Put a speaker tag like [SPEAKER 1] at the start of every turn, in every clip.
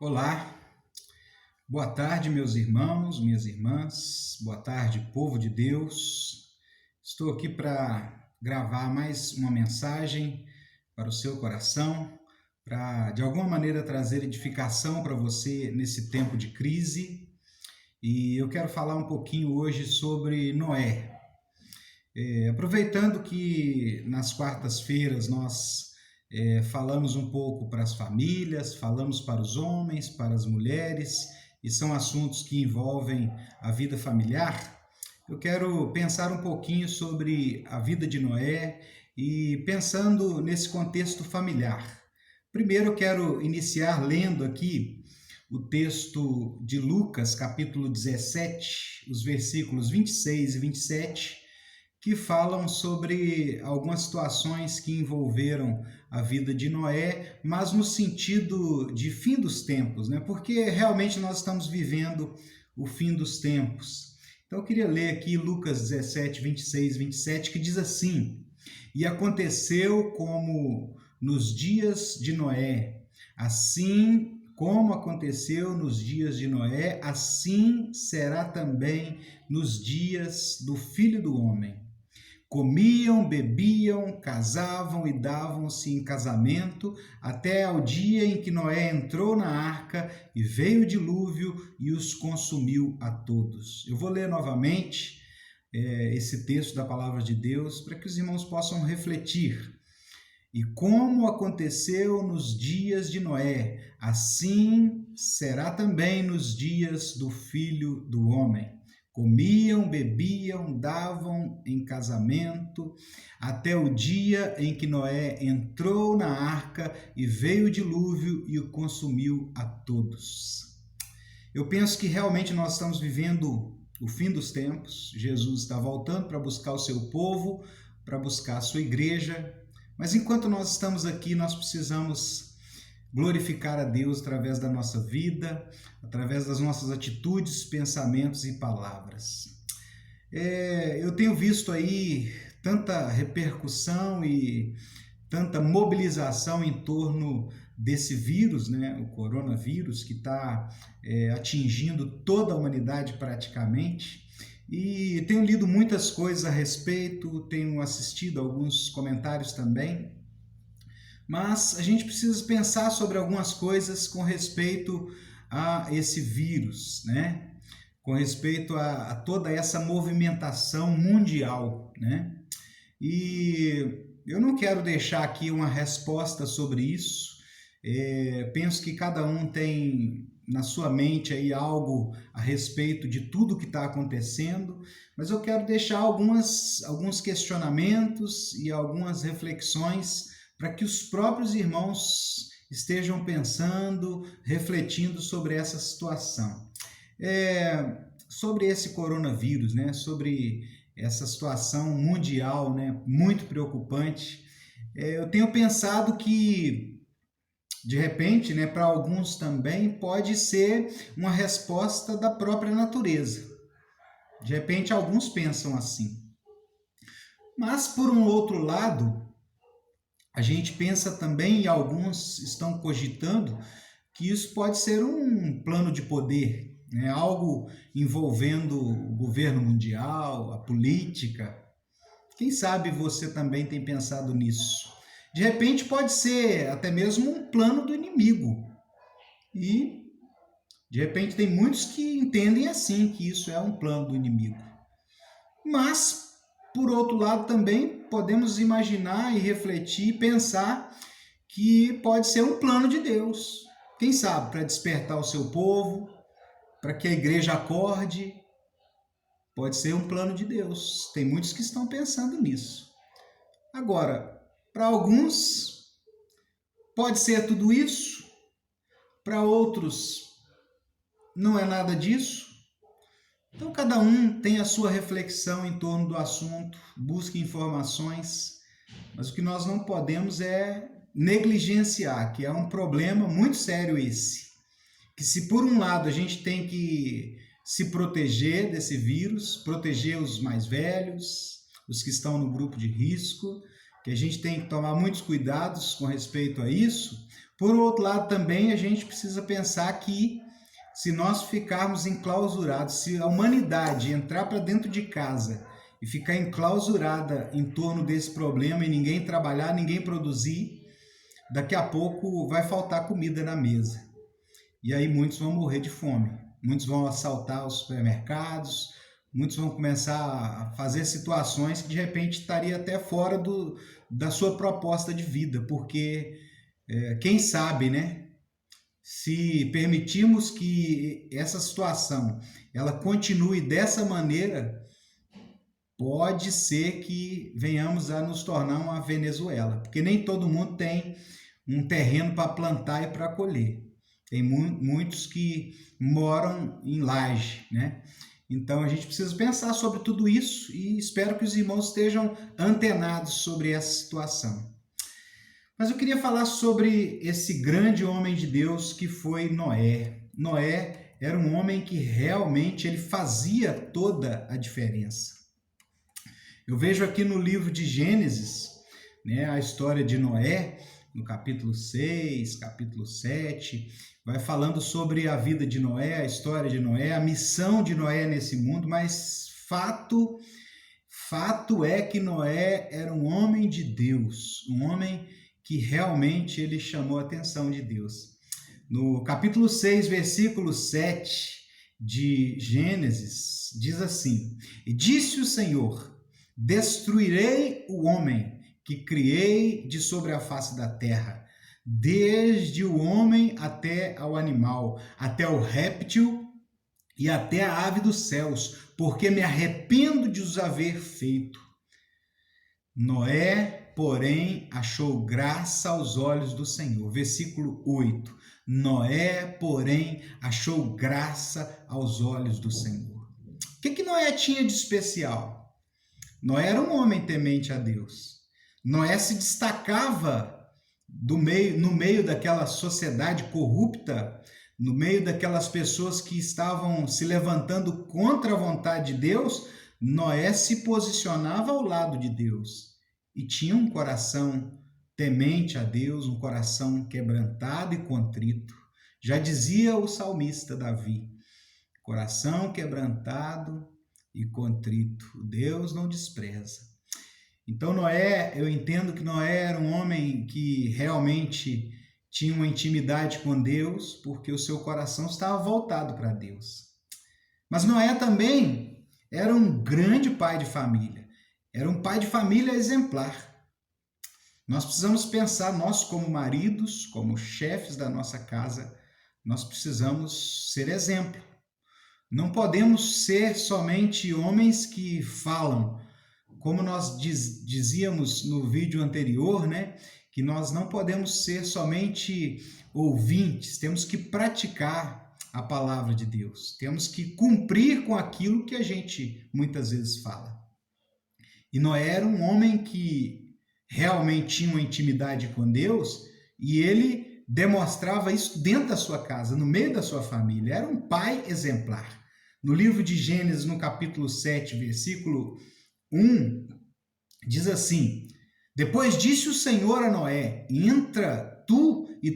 [SPEAKER 1] Olá, boa tarde, meus irmãos, minhas irmãs, boa tarde, povo de Deus. Estou aqui para gravar mais uma mensagem para o seu coração, para de alguma maneira trazer edificação para você nesse tempo de crise. E eu quero falar um pouquinho hoje sobre Noé. Aproveitando que nas quartas-feiras nós falamos um pouco para as famílias, falamos para os homens, para as mulheres, e são assuntos que envolvem a vida familiar. Eu quero pensar um pouquinho sobre a vida de Noé e pensando nesse contexto familiar. Primeiro eu quero iniciar lendo aqui o texto de Lucas, capítulo 17, os versículos 26 e 27, que falam sobre algumas situações que envolveram a vida de Noé, mas no sentido de fim dos tempos, né? Porque realmente nós estamos vivendo o fim dos tempos. Então eu queria ler aqui Lucas 17, 26 e 27, que diz assim: E aconteceu como nos dias de Noé, assim como aconteceu nos dias de Noé, assim será também nos dias do Filho do Homem. Comiam, bebiam, casavam e davam-se em casamento, até ao dia em que Noé entrou na arca e veio o dilúvio e os consumiu a todos. Eu vou ler novamente esse texto da palavra de Deus para que os irmãos possam refletir. E como aconteceu nos dias de Noé, assim será também nos dias do Filho do Homem. Comiam, bebiam, davam em casamento, até o dia em que Noé entrou na arca e veio o dilúvio e o consumiu a todos. Eu penso que realmente nós estamos vivendo o fim dos tempos. Jesus está voltando para buscar o seu povo, para buscar a sua igreja. Mas enquanto nós estamos aqui, nós precisamos glorificar a Deus através da nossa vida, através das nossas atitudes, pensamentos e palavras. Eu tenho visto aí tanta repercussão e tanta mobilização em torno desse vírus, né, o coronavírus, que está atingindo toda a humanidade praticamente. E tenho lido muitas coisas a respeito, tenho assistido alguns comentários também, mas a gente precisa pensar sobre algumas coisas com respeito a esse vírus, né? Com respeito a toda essa movimentação mundial, né? E eu não quero deixar aqui uma resposta sobre isso. Penso que cada um tem na sua mente aí algo a respeito de tudo que está acontecendo, mas eu quero deixar alguns questionamentos e algumas reflexões para que os próprios irmãos estejam pensando, refletindo sobre essa situação. Sobre esse coronavírus, né? Sobre essa situação mundial, né? Muito preocupante. Eu tenho pensado que, de repente, né, para alguns também pode ser uma resposta da própria natureza. De repente, alguns pensam assim. Mas, por um outro lado, a gente pensa também, e alguns estão cogitando, que isso pode ser um plano de poder, né? Algo envolvendo o governo mundial, a política. Quem sabe você também tem pensado nisso? De repente pode ser até mesmo um plano do inimigo. E de repente tem muitos que entendem assim, que isso é um plano do inimigo. Mas, por outro lado, também podemos imaginar e refletir e pensar que pode ser um plano de Deus. Quem sabe, para despertar o seu povo, para que a igreja acorde, pode ser um plano de Deus. Tem muitos que estão pensando nisso. Agora, para alguns, pode ser tudo isso. Para outros, não é nada disso. Então, cada um tem a sua reflexão em torno do assunto, busque informações, mas o que nós não podemos é negligenciar, que é um problema muito sério esse. Que se por um lado a gente tem que se proteger desse vírus, proteger os mais velhos, os que estão no grupo de risco, que a gente tem que tomar muitos cuidados com respeito a isso. Por outro lado, também a gente precisa pensar que se nós ficarmos enclausurados, se a humanidade entrar para dentro de casa e ficar enclausurada em torno desse problema e ninguém trabalhar, ninguém produzir, daqui a pouco vai faltar comida na mesa. E aí muitos vão morrer de fome, muitos vão assaltar os supermercados, muitos vão começar a fazer situações que de repente estaria até fora da sua proposta de vida, porque quem sabe, né? Se permitirmos que essa situação ela continue dessa maneira, pode ser que venhamos a nos tornar uma Venezuela, porque nem todo mundo tem um terreno para plantar e para colher. Tem muitos que moram em laje, né? Então a gente precisa pensar sobre tudo isso e espero que os irmãos estejam antenados sobre essa situação. Mas eu queria falar sobre esse grande homem de Deus que foi Noé. Noé era um homem que realmente ele fazia toda a diferença. Eu vejo aqui no livro de Gênesis, né, a história de Noé, no capítulo 6, capítulo 7, vai falando sobre a vida de Noé, a história de Noé, a missão de Noé nesse mundo, mas fato é que Noé era um homem de Deus, um homem que realmente ele chamou a atenção de Deus. No capítulo 6, versículo 7 de Gênesis, diz assim: E disse o Senhor, destruirei o homem que criei de sobre a face da terra, desde o homem até ao animal, até o réptil e até a ave dos céus, porque me arrependo de os haver feito. Noé, porém, achou graça aos olhos do Senhor. Versículo 8. Noé, porém, achou graça aos olhos do Senhor. O que Noé tinha de especial? Noé era um homem temente a Deus. Noé se destacava no meio daquela sociedade corrupta, no meio daquelas pessoas que estavam se levantando contra a vontade de Deus. Noé se posicionava ao lado de Deus e tinha um coração temente a Deus, um coração quebrantado e contrito. Já dizia o salmista Davi: coração quebrantado e contrito, Deus não despreza. Então Noé, eu entendo que Noé era um homem que realmente tinha uma intimidade com Deus, porque o seu coração estava voltado para Deus. Mas Noé também era um grande pai de família, era um pai de família exemplar. Nós precisamos pensar, nós como maridos, como chefes da nossa casa, nós precisamos ser exemplo. Não podemos ser somente homens que falam, como nós dizíamos no vídeo anterior, né? Que nós não podemos ser somente ouvintes, temos que praticar a palavra de Deus, temos que cumprir com aquilo que a gente muitas vezes fala. E Noé era um homem que realmente tinha uma intimidade com Deus e ele demonstrava isso dentro da sua casa, no meio da sua família. Era um pai exemplar. No livro de Gênesis, no capítulo 7, versículo 1, diz assim: Depois disse o Senhor a Noé: Entra tu e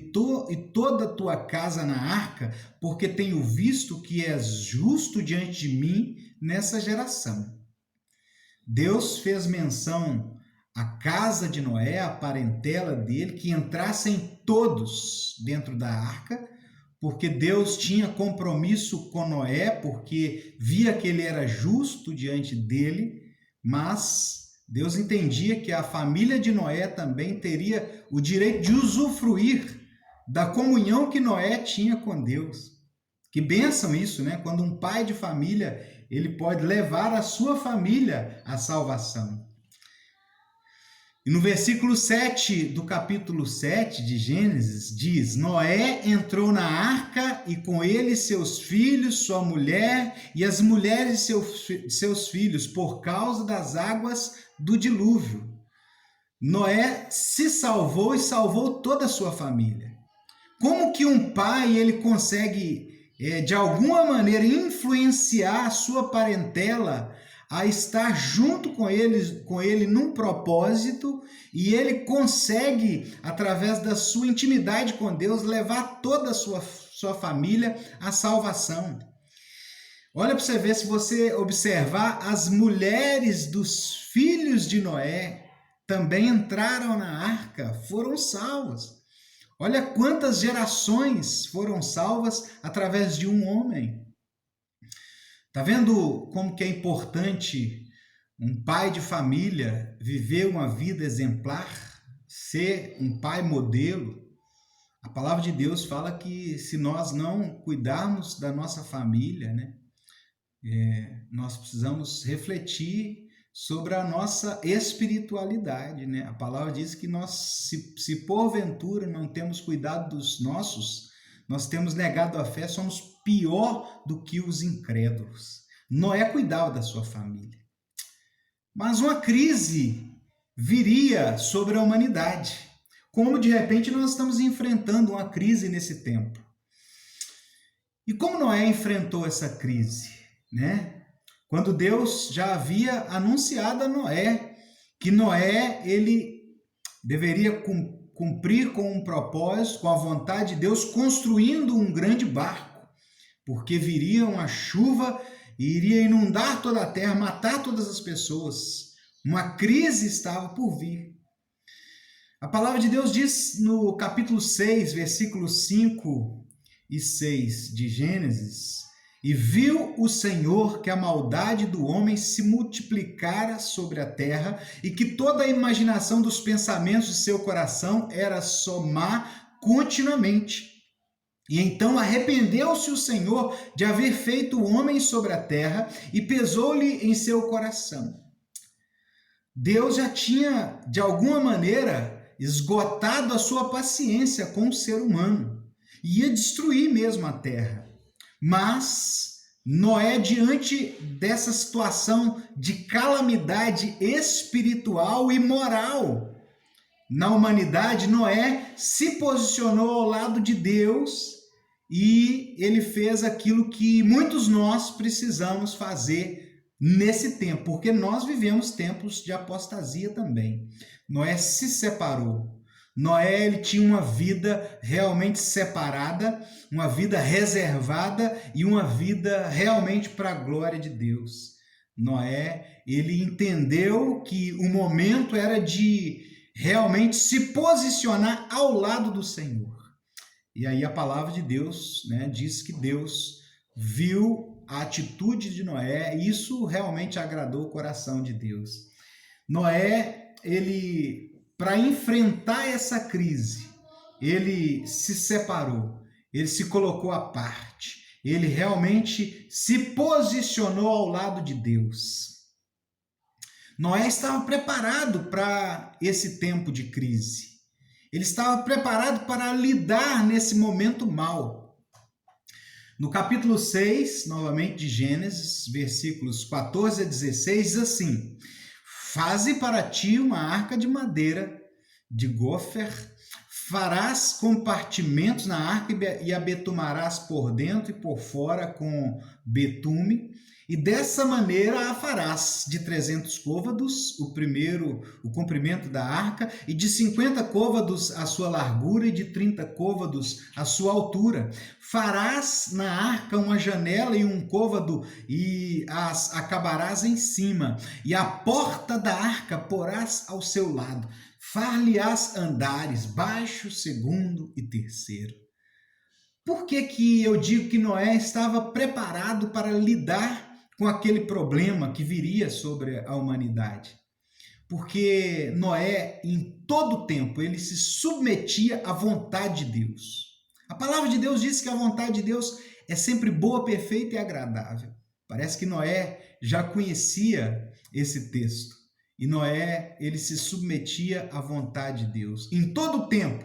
[SPEAKER 1] toda a tua casa na arca, porque tenho visto que és justo diante de mim nessa geração. Deus fez menção à casa de Noé, à parentela dele, que entrassem todos dentro da arca, porque Deus tinha compromisso com Noé, porque via que ele era justo diante dele, mas Deus entendia que a família de Noé também teria o direito de usufruir da comunhão que Noé tinha com Deus. Que bênção isso, né? Quando um pai de família, ele pode levar a sua família à salvação. E no versículo 7 do capítulo 7 de Gênesis, diz: Noé entrou na arca e com ele seus filhos, sua mulher e as mulheres de seus filhos, por causa das águas do dilúvio. Noé se salvou e salvou toda a sua família. Como que um pai ele consegue, de alguma maneira, influenciar a sua parentela a estar junto com ele num propósito, e ele consegue, através da sua intimidade com Deus, levar toda a sua família à salvação. Olha para você ver, se você observar, as mulheres dos filhos de Noé também entraram na arca, foram salvas. Olha quantas gerações foram salvas através de um homem. Tá vendo como que é importante um pai de família viver uma vida exemplar, ser um pai modelo? A palavra de Deus fala que se nós não cuidarmos da nossa família, né, nós precisamos refletir sobre a nossa espiritualidade, né? A palavra diz que nós, se porventura não temos cuidado dos nossos, nós temos negado a fé, somos pior do que os incrédulos. Noé cuidava da sua família. Mas uma crise viria sobre a humanidade, como de repente nós estamos enfrentando uma crise nesse tempo. E como Noé enfrentou essa crise, né? Quando Deus já havia anunciado a Noé que Noé ele deveria cumprir com um propósito, com a vontade de Deus, construindo um grande barco, porque viria uma chuva e iria inundar toda a terra, matar todas as pessoas. Uma crise estava por vir. A palavra de Deus diz no capítulo 6, versículos 5 e 6 de Gênesis: e viu o Senhor que a maldade do homem se multiplicara sobre a terra e que toda a imaginação dos pensamentos de seu coração era só má continuamente. E então arrependeu-se o Senhor de haver feito o homem sobre a terra e pesou-lhe em seu coração. Deus já tinha, de alguma maneira, esgotado a sua paciência com o ser humano. Ia destruir mesmo a terra. Mas Noé, diante dessa situação de calamidade espiritual e moral na humanidade, Noé se posicionou ao lado de Deus e ele fez aquilo que muitos nós precisamos fazer nesse tempo, porque nós vivemos tempos de apostasia também. Noé se separou. Noé ele tinha uma vida realmente separada, uma vida reservada e uma vida realmente para a glória de Deus. Noé, ele entendeu que o momento era de realmente se posicionar ao lado do Senhor. E aí a palavra de Deus, né, diz que Deus viu a atitude de Noé e isso realmente agradou o coração de Deus. Noé, ele, para enfrentar essa crise, ele se separou, ele se colocou à parte, ele realmente se posicionou ao lado de Deus. Noé estava preparado para esse tempo de crise. Ele estava preparado para lidar nesse momento mau. No capítulo 6, novamente de Gênesis, versículos 14 a 16, diz assim: faze para ti uma arca de madeira de gofer, farás compartimentos na arca e a betumarás por dentro e por fora com betume, e dessa maneira a farás de 300 côvados, o comprimento da arca, e de 50 côvados a sua largura, e de 30 côvados a sua altura. Farás na arca uma janela e um côvado, e as acabarás em cima, e a porta da arca porás ao seu lado. Far-lhe-ás andares, baixo, segundo e terceiro. Por que eu digo que Noé estava preparado para lidar com aquele problema que viria sobre a humanidade? Porque Noé, em todo tempo, ele se submetia à vontade de Deus. A palavra de Deus diz que a vontade de Deus é sempre boa, perfeita e agradável. Parece que Noé já conhecia esse texto. E Noé, ele se submetia à vontade de Deus. Em todo tempo,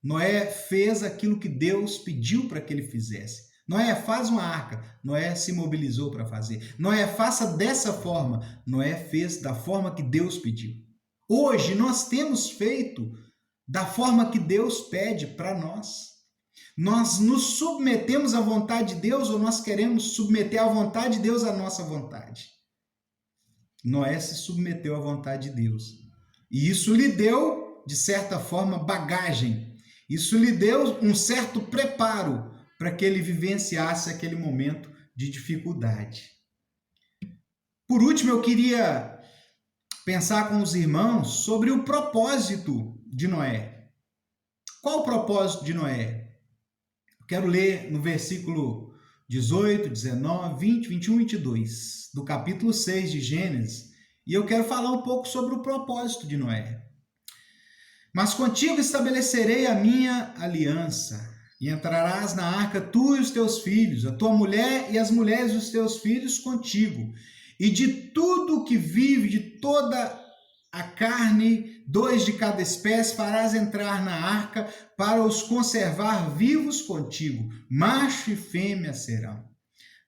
[SPEAKER 1] Noé fez aquilo que Deus pediu para que ele fizesse. Noé, faz uma arca. Noé se mobilizou para fazer. Noé, faça dessa forma. Noé fez da forma que Deus pediu. Hoje nós temos feito da forma que Deus pede para nós. Nós nos submetemos à vontade de Deus ou nós queremos submeter a vontade de Deus à nossa vontade? Noé se submeteu à vontade de Deus. E isso lhe deu, de certa forma, bagagem. Isso lhe deu um certo preparo para que ele vivenciasse aquele momento de dificuldade. Por último, eu queria pensar com os irmãos sobre o propósito de Noé. Qual o propósito de Noé? Eu quero ler no versículo 18, 19, 20, 21 e 22, do capítulo 6 de Gênesis, e eu quero falar um pouco sobre o propósito de Noé. Mas contigo estabelecerei a minha aliança, e entrarás na arca tu e os teus filhos, a tua mulher e as mulheres dos teus filhos contigo, e de tudo que vive, de toda a carne, 2 de cada espécie, farás entrar na arca para os conservar vivos contigo, macho e fêmea serão.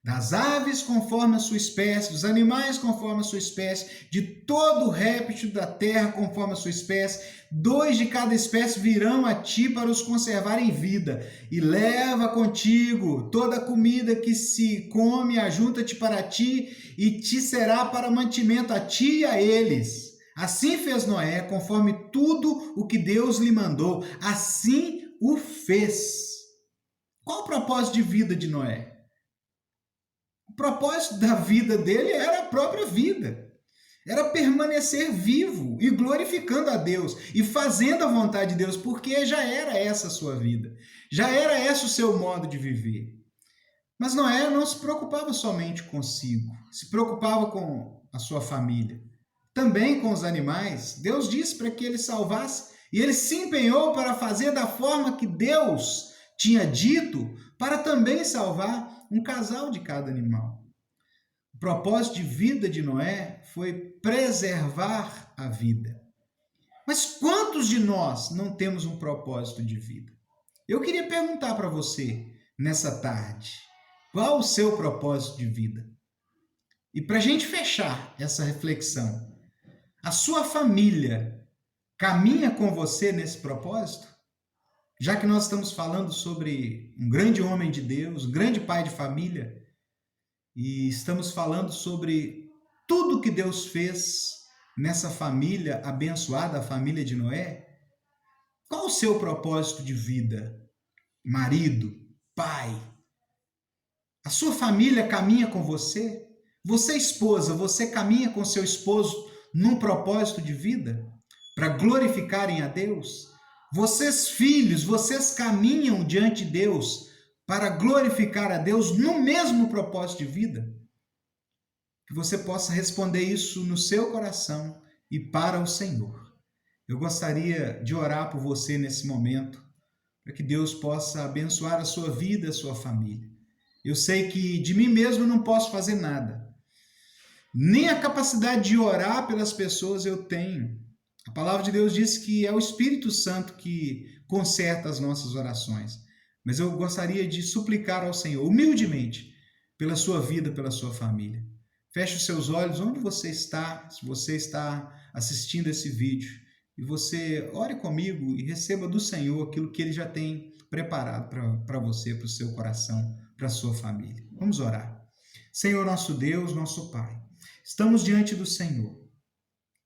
[SPEAKER 1] Das aves conforme a sua espécie, dos animais conforme a sua espécie, de todo réptil da terra conforme a sua espécie, 2 de cada espécie virão a ti para os conservar em vida. E leva contigo toda a comida que se come, ajunta-te para ti, e te será para mantimento a ti e a eles. Assim fez Noé, conforme tudo o que Deus lhe mandou, assim o fez. Qual o propósito de vida de Noé? O propósito da vida dele era a própria vida. Era permanecer vivo e glorificando a Deus e fazendo a vontade de Deus, porque já era essa a sua vida. Já era esse o seu modo de viver. Mas Noé não se preocupava somente consigo, se preocupava com a sua família. Também com os animais. Deus disse para que ele salvasse e ele se empenhou para fazer da forma que Deus tinha dito, para também salvar um casal de cada animal. O propósito de vida de Noé foi preservar a vida. Mas quantos de nós não temos um propósito de vida? Eu queria perguntar para você nessa tarde, qual o seu propósito de vida? E para a gente fechar essa reflexão, a sua família caminha com você nesse propósito? Já que nós estamos falando sobre um grande homem de Deus, um grande pai de família, e estamos falando sobre tudo que Deus fez nessa família abençoada, a família de Noé, qual o seu propósito de vida? Marido, pai, a sua família caminha com você? Você, esposa, você caminha com seu esposo num propósito de vida? Para glorificarem a Deus? Vocês, filhos, vocês caminham diante de Deus para glorificar a Deus no mesmo propósito de vida? Que você possa responder isso no seu coração e para o Senhor. Eu gostaria de orar por você nesse momento, para que Deus possa abençoar a sua vida, a sua família. Eu sei que de mim mesmo não posso fazer nada. Nem a capacidade de orar pelas pessoas eu tenho. A palavra de Deus diz que é o Espírito Santo que conserta as nossas orações. Mas eu gostaria de suplicar ao Senhor, humildemente, pela sua vida, pela sua família. Feche os seus olhos onde você está, se você está assistindo esse vídeo, e você ore comigo e receba do Senhor aquilo que Ele já tem preparado para você, para o seu coração, para a sua família. Vamos orar. Senhor, nosso Deus, nosso Pai, estamos diante do Senhor.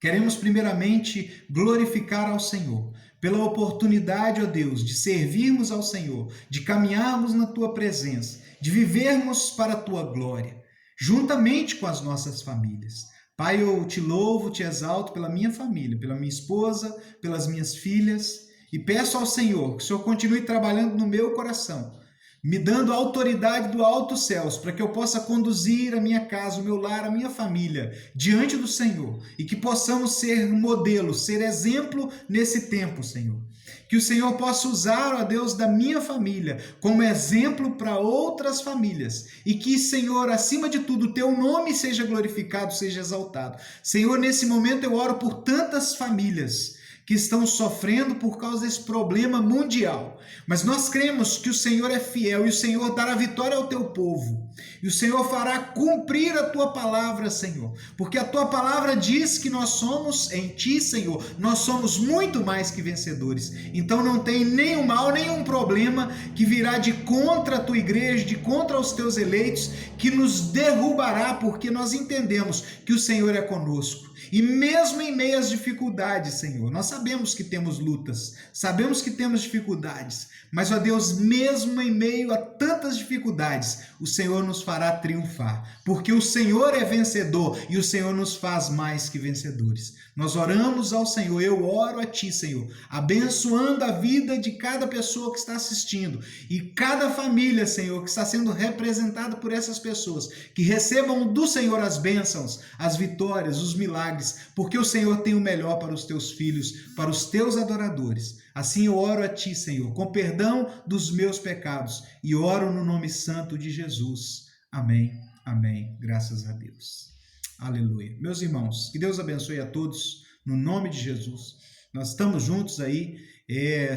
[SPEAKER 1] Queremos primeiramente glorificar ao Senhor pela oportunidade, ó Deus, de servirmos ao Senhor, de caminharmos na Tua presença, de vivermos para a Tua glória, juntamente com as nossas famílias. Pai, eu te louvo, te exalto pela minha família, pela minha esposa, pelas minhas filhas, e peço ao Senhor que o Senhor continue trabalhando no meu coração, me dando a autoridade do alto céus, para que eu possa conduzir a minha casa, o meu lar, a minha família diante do Senhor, e que possamos ser modelo, ser exemplo nesse tempo, Senhor. Que o Senhor possa usar, ó Deus, da minha família como exemplo para outras famílias, e que, Senhor, acima de tudo, o teu nome seja glorificado, seja exaltado. Senhor, nesse momento eu oro por tantas famílias que estão sofrendo por causa desse problema mundial. Mas nós cremos que o Senhor é fiel e o Senhor dará vitória ao teu povo. E o Senhor fará cumprir a tua palavra, Senhor. Porque a tua palavra diz que nós somos em ti, Senhor, nós somos muito mais que vencedores. Então não tem nenhum mal, nenhum problema que virá de contra a tua igreja, de contra os teus eleitos, que nos derrubará, porque nós entendemos que o Senhor é conosco. E mesmo em meio às dificuldades, Senhor, nós sabemos que temos lutas, sabemos que temos dificuldades, mas, ó Deus, mesmo em meio a tantas dificuldades, o Senhor nos fará triunfar, porque o Senhor é vencedor e o Senhor nos faz mais que vencedores. Nós oramos ao Senhor, eu oro a Ti, Senhor, abençoando a vida de cada pessoa que está assistindo e cada família, Senhor, que está sendo representada por essas pessoas, que recebam do Senhor as bênçãos, as vitórias, os milagres, porque o Senhor tem o melhor para os teus filhos, para os teus adoradores. Assim eu oro a Ti, Senhor, com perdão dos meus pecados, e oro no nome santo de Jesus. Amém, amém, graças a Deus. Aleluia. Meus irmãos, que Deus abençoe a todos, no nome de Jesus. Nós estamos juntos aí,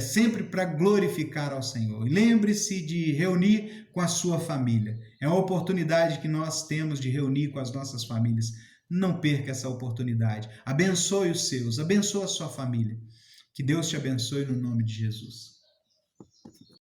[SPEAKER 1] sempre para glorificar ao Senhor. E lembre-se de reunir com a sua família. É uma oportunidade que nós temos de reunir com as nossas famílias. Não perca essa oportunidade. Abençoe os seus, abençoe a sua família. Que Deus te abençoe no nome de Jesus.